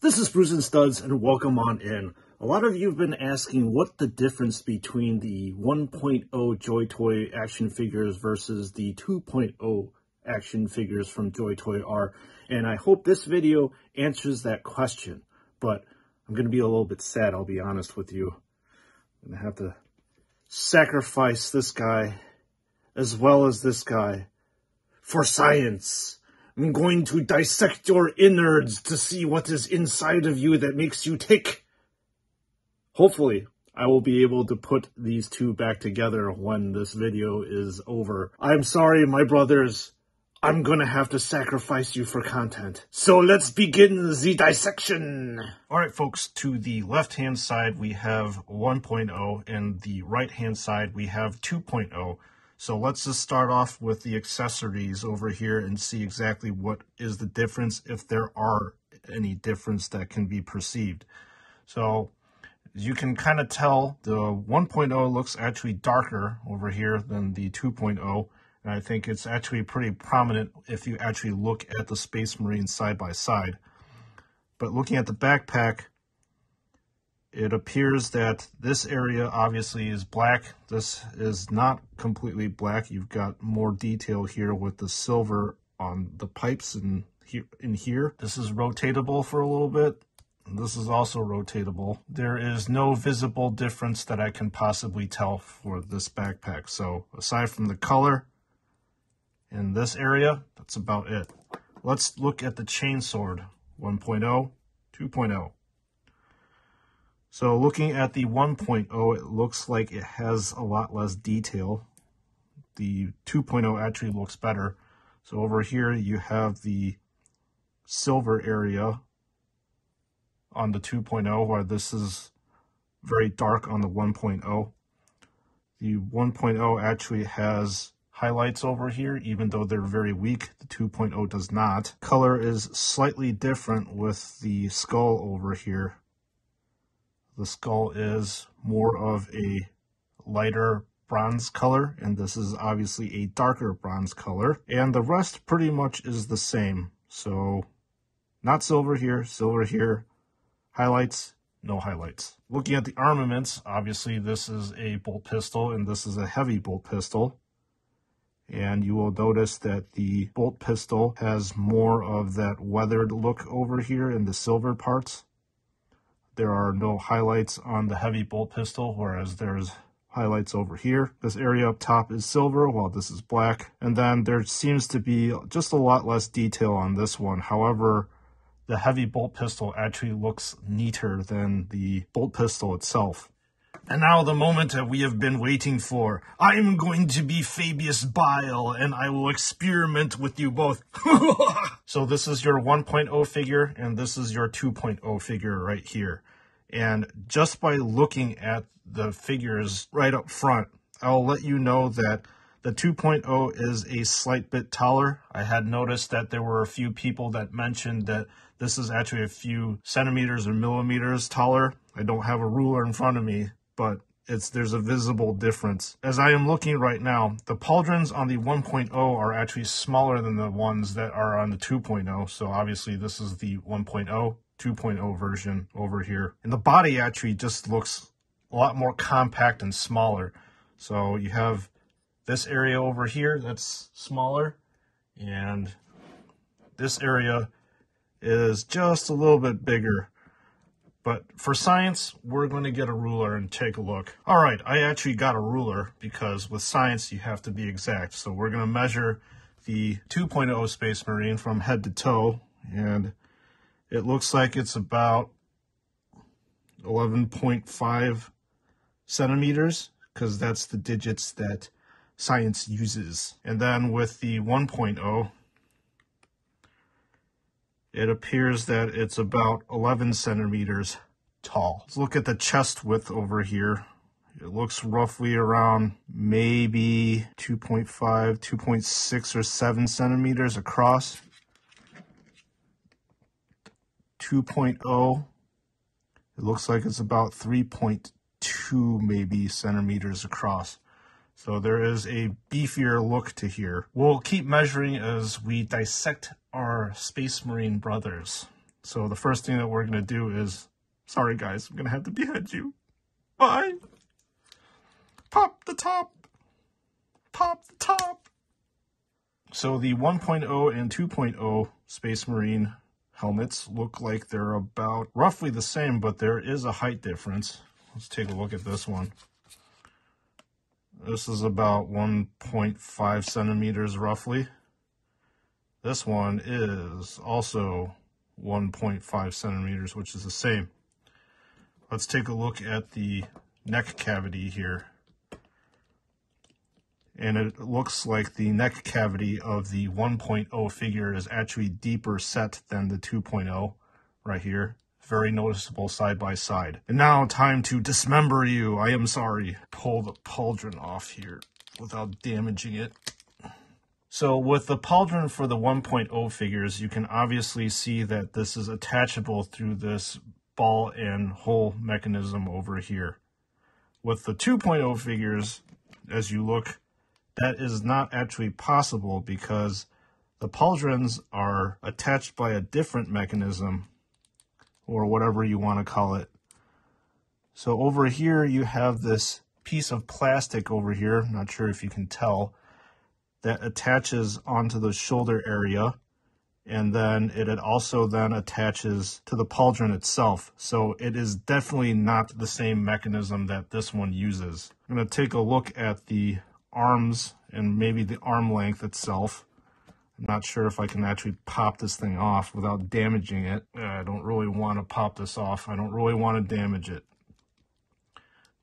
This is Bruce and Studs, and welcome on in. A lot of you have been asking what the difference between the 1.0 JoyToy action figures versus the 2.0 action figures from JoyToy are, and I hope this video answers that question. But I'm going to be a little bit sad, I'll be honest with you. I'm going to have to sacrifice this guy as well as this guy for science. I'm going to dissect your innards to see what is inside of you that makes you tick. Hopefully, I will be able to put these two back together when this video is over. I'm sorry, my brothers. I'm gonna have to sacrifice you for content. So let's begin the dissection. Alright folks, to the left-hand side we have 1.0 and the right-hand side we have 2.0. So let's just start off with the accessories over here and see exactly what is the difference, if there are any difference that can be perceived. So as you can kind of tell, the 1.0 looks actually darker over here than the 2.0. And I think it's actually pretty prominent if you actually look at the Space Marine side by side. But looking at the backpack, it appears that this area obviously is black. This is not completely black. You've got more detail here with the silver on the pipes and here. This is rotatable for a little bit. And this is also rotatable. There is no visible difference that I can possibly tell for this backpack. So aside from the color in this area, that's about it. Let's look at the chainsword 1.0, 2.0. So looking at the 1.0, it looks like it has a lot less detail. The 2.0 actually looks better. So over here you have the silver area on the 2.0, where this is very dark on the 1.0. The 1.0 actually has highlights over here, even though they're very weak. The 2.0 does not. Color is slightly different with the skull over here. The skull is more of a lighter bronze color, and this is obviously a darker bronze color. And the rest pretty much is the same. So not silver here, highlights, no highlights. Looking at the armaments, obviously this is a bolt pistol and this is a heavy bolt pistol. And you will notice that the bolt pistol has more of that weathered look over here in the silver parts. There are no highlights on the heavy bolt pistol, whereas there's highlights over here. This area up top is silver, while this is black. And then there seems to be just a lot less detail on this one. However, the heavy bolt pistol actually looks neater than the bolt pistol itself. And now the moment that we have been waiting for. I am going to be Fabius Bile, and I will experiment with you both. So this is your 1.0 figure, and this is your 2.0 figure right here. And just by looking at the figures right up front, I'll let you know that the 2.0 is a slight bit taller. I had noticed that there were a few people that mentioned that this is actually a few centimeters or millimeters taller. I don't have a ruler in front of me, but there's a visible difference. As I am looking right now, the pauldrons on the 1.0 are actually smaller than the ones that are on the 2.0. So obviously this is the 1.0, 2.0 version over here. And the body actually just looks a lot more compact and smaller. So you have this area over here that's smaller, and this area is just a little bit bigger. But for science, we're going to get a ruler and take a look. All right, I actually got a ruler because with science, you have to be exact. So we're going to measure the 2.0 Space Marine from head to toe. And it looks like it's about 11.5 centimeters, because that's the digits that science uses. And then with the 1.0, it appears that it's about 11 centimeters tall. Let's look at the chest width over here. It looks roughly around maybe 2.5, 2.6 or 7 centimeters across. 2.0, it looks like it's about 3.2 maybe centimeters across. So there is a beefier look to here. We'll keep measuring as we dissect our Space Marine brothers. So the first thing that we're going to do is, sorry guys, I'm going to have to behead you. Bye. Pop the top. Pop the top. So the 1.0 and 2.0 Space Marine helmets look like they're about roughly the same, but there is a height difference. Let's take a look at this one. This is about 1.5 centimeters roughly. This one is also 1.5 centimeters, which is the same. Let's take a look at the neck cavity here. And it looks like the neck cavity of the 1.0 figure is actually deeper set than the 2.0 right here. Very noticeable side by side. And now time to dismember you. I am sorry. Pull the pauldron off here without damaging it. So with the pauldron for the 1.0 figures, you can obviously see that this is attachable through this ball and hole mechanism over here. With the 2.0 figures, as you look, that is not actually possible because the pauldrons are attached by a different mechanism, or whatever you want to call it. So over here you have this piece of plastic over here, not sure if you can tell, that attaches onto the shoulder area, and then it also then attaches to the pauldron itself. So it is definitely not the same mechanism that this one uses. I'm going to take a look at the arms and maybe the arm length itself. I'm not sure if I can actually pop this thing off without damaging it. I don't really want to pop this off. I don't really want to damage it.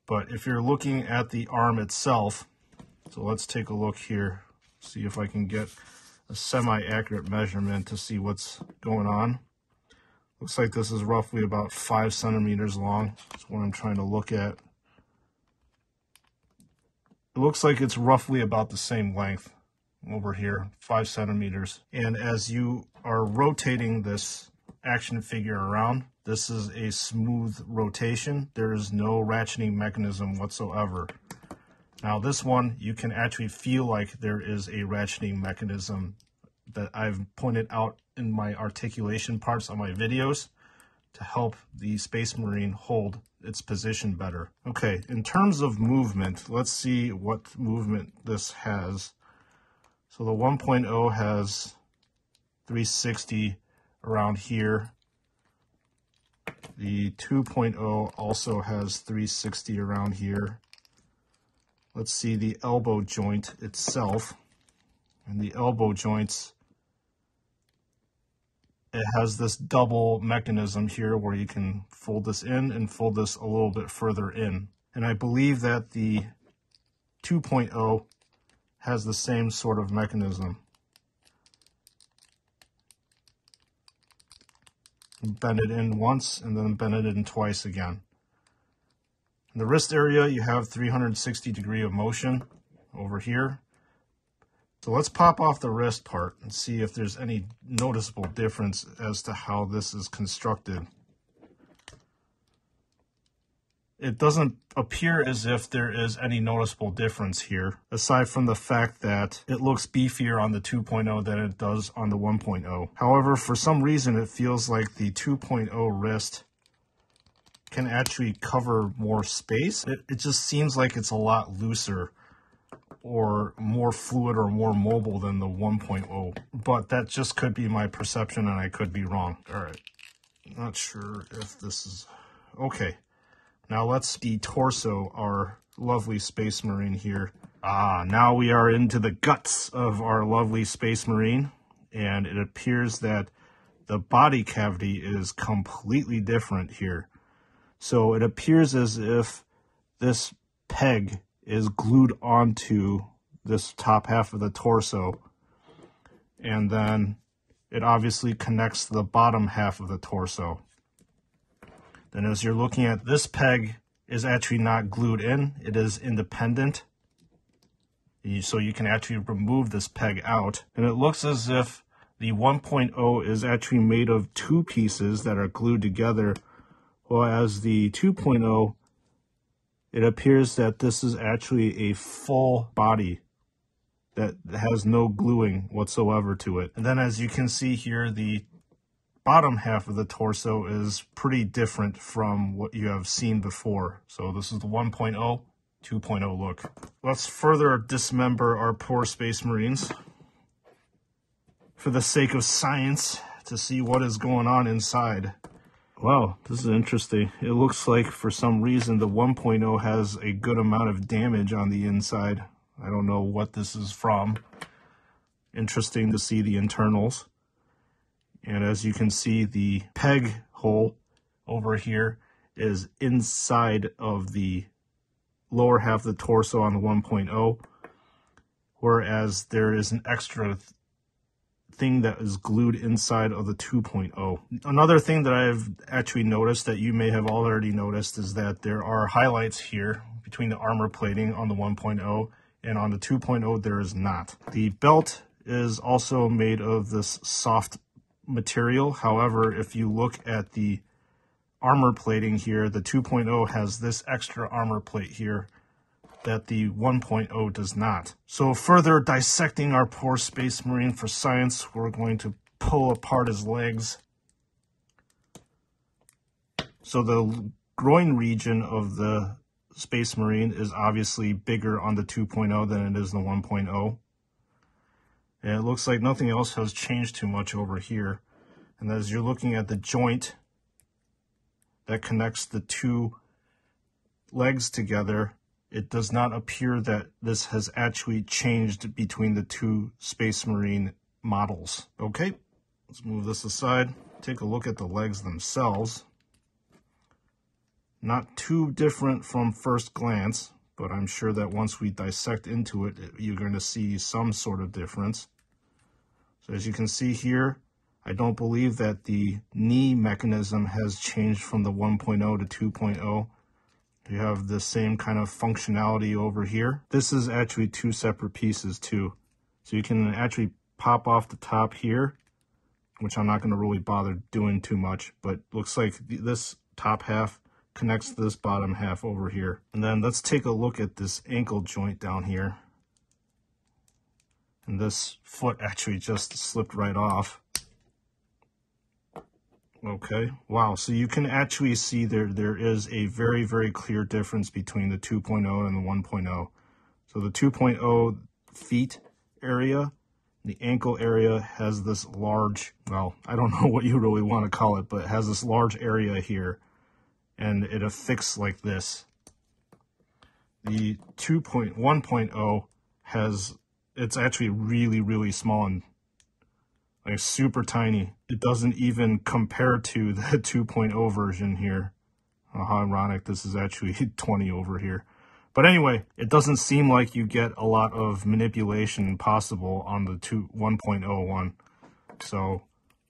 But if you're looking at the arm itself, so let's take a look here, see if I can get a semi-accurate measurement to see what's going on. Looks like this is roughly about 5 centimeters long. That's what I'm trying to look at. It looks like it's roughly about the same length over here, 5 centimeters. And as you are rotating this action figure around, this is a smooth rotation. There is no ratcheting mechanism whatsoever. Now this one, you can actually feel like there is a ratcheting mechanism that I've pointed out in my articulation parts on my videos to help the Space Marine hold its position better. Okay, in terms of movement, let's see what movement this has. So the 1.0 has 360 around here. The 2.0 also has 360 around here. Let's see the elbow joint itself. And the elbow joints, it has this double mechanism here where you can fold this in and fold this a little bit further in. And I believe that the 2.0 has the same sort of mechanism. Bend it in once and then bend it in twice again. In the wrist area, you have 360 degree of motion over here. So let's pop off the wrist part and see if there's any noticeable difference as to how this is constructed. It doesn't appear as if there is any noticeable difference here, aside from the fact that it looks beefier on the 2.0 than it does on the 1.0. However, for some reason, it feels like the 2.0 wrist can actually cover more space. It just seems like it's a lot looser or more fluid or more mobile than the 1.0. But that just could be my perception and I could be wrong. All right, not sure if this is... Okay, now let's de-torso our lovely Space Marine here. Now we are into the guts of our lovely Space Marine, and it appears that the body cavity is completely different here. So it appears as if this peg is glued onto this top half of the torso, and then it obviously connects to the bottom half of the torso. Then as you're looking at, this peg is actually not glued in, it is independent. So you can actually remove this peg out, and it looks as if the 1.0 is actually made of 2 pieces that are glued together, whereas the 2.0, it appears that this is actually a full body that has no gluing whatsoever to it. And then as you can see here, the bottom half of the torso is pretty different from what you have seen before. So this is the 1.0, 2.0 look. Let's further dismember our poor Space Marines for the sake of science to see what is going on inside. Wow, this is interesting. It looks like for some reason the 1.0 has a good amount of damage on the inside. I don't know what this is from. Interesting to see the internals. And as you can see, the peg hole over here is inside of the lower half of the torso on the 1.0, whereas there is an extra thing that is glued inside of the 2.0. Another thing that I've actually noticed that you may have already noticed is that there are highlights here between the armor plating on the 1.0 and on the 2.0 there is not. The belt is also made of this soft material. However, if you look at the armor plating here, the 2.0 has this extra armor plate here that the 1.0 does not. So further dissecting our poor Space Marine for science, we're going to pull apart his legs. So the groin region of the Space Marine is obviously bigger on the 2.0 than it is in the 1.0. And it looks like nothing else has changed too much over here. And as you're looking at the joint that connects the two legs together, it does not appear that this has actually changed between the two Space Marine models. Okay, let's move this aside. Take a look at the legs themselves. Not too different from first glance, but I'm sure that once we dissect into it, you're going to see some sort of difference. So as you can see here, I don't believe that the knee mechanism has changed from the 1.0 to 2.0. You have the same kind of functionality over here. This is actually two separate pieces too. So you can actually pop off the top here, which I'm not going to really bother doing too much, but looks like this top half connects to this bottom half over here. And then let's take a look at this ankle joint down here. And this foot actually just slipped right off. Okay, wow, so you can actually see there is a very, very clear difference between the 2.0 and the 1.0. So the 2.0 feet area, the ankle area has this large, well, I don't know what you really want to call it, but it has this large area here, and it affixes like this. The 1.0 has, it's actually really, really small and like super tiny. It doesn't even compare to the 2.0 version here. Oh, how ironic, this is actually 20 over here. But anyway, it doesn't seem like you get a lot of manipulation possible on the 1.0 one. So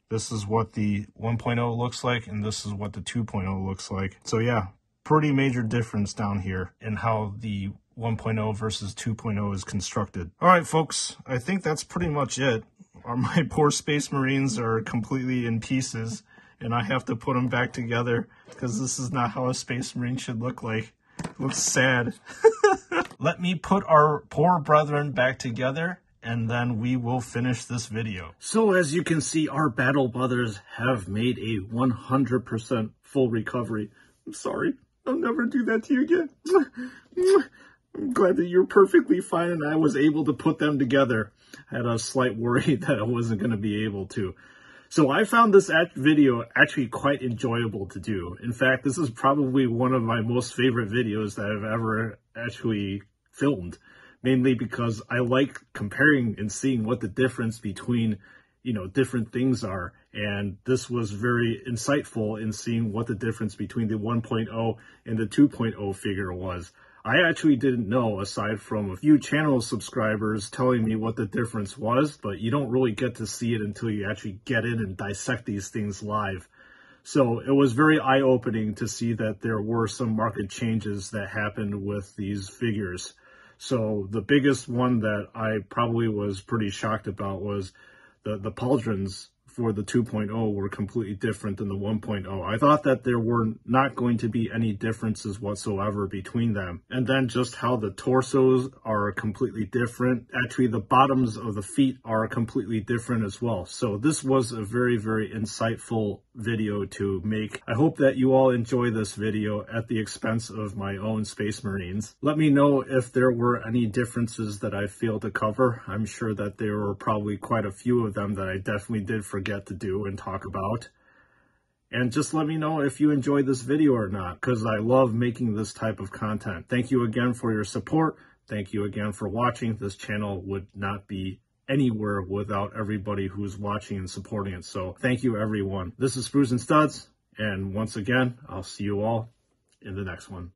this is what the 1.0 looks like, and this is what the 2.0 looks like. So yeah, pretty major difference down here in how the 1.0 versus 2.0 is constructed. All right, folks, I think that's pretty much it. My poor Space Marines are completely in pieces, and I have to put them back together because this is not how a Space Marine should look like. It looks sad. Let me put our poor brethren back together, and then we will finish this video. So as you can see, our battle brothers have made a 100% full recovery. I'm sorry. I'll never do that to you again. I'm glad that you're perfectly fine and I was able to put them together. I had a slight worry that I wasn't going to be able to. So I found this video actually quite enjoyable to do. In fact, this is probably one of my most favorite videos that I've ever actually filmed. Mainly because I like comparing and seeing what the difference between, different things are. And this was very insightful in seeing what the difference between the 1.0 and the 2.0 figure was. I actually didn't know, aside from a few channel subscribers telling me what the difference was, but you don't really get to see it until you actually get in and dissect these things live. So it was very eye-opening to see that there were some market changes that happened with these figures. So the biggest one that I probably was pretty shocked about was the Pauldrons for the 2.0 were completely different than the 1.0. I thought that there were not going to be any differences whatsoever between them. And then just how the torsos are completely different. Actually, the bottoms of the feet are completely different as well. So this was a very, very insightful video to make. I hope that you all enjoy this video at the expense of my own Space Marines. Let me know if there were any differences that I failed to cover. I'm sure that there were probably quite a few of them that I definitely did forget to do and talk about. And just let me know if you enjoyed this video or not, because I love making this type of content. Thank you again for your support. Thank you again for watching. This channel would not be anywhere without everybody who's watching and supporting it. So thank you, everyone. This is Sprues and Studs. And once again, I'll see you all in the next one.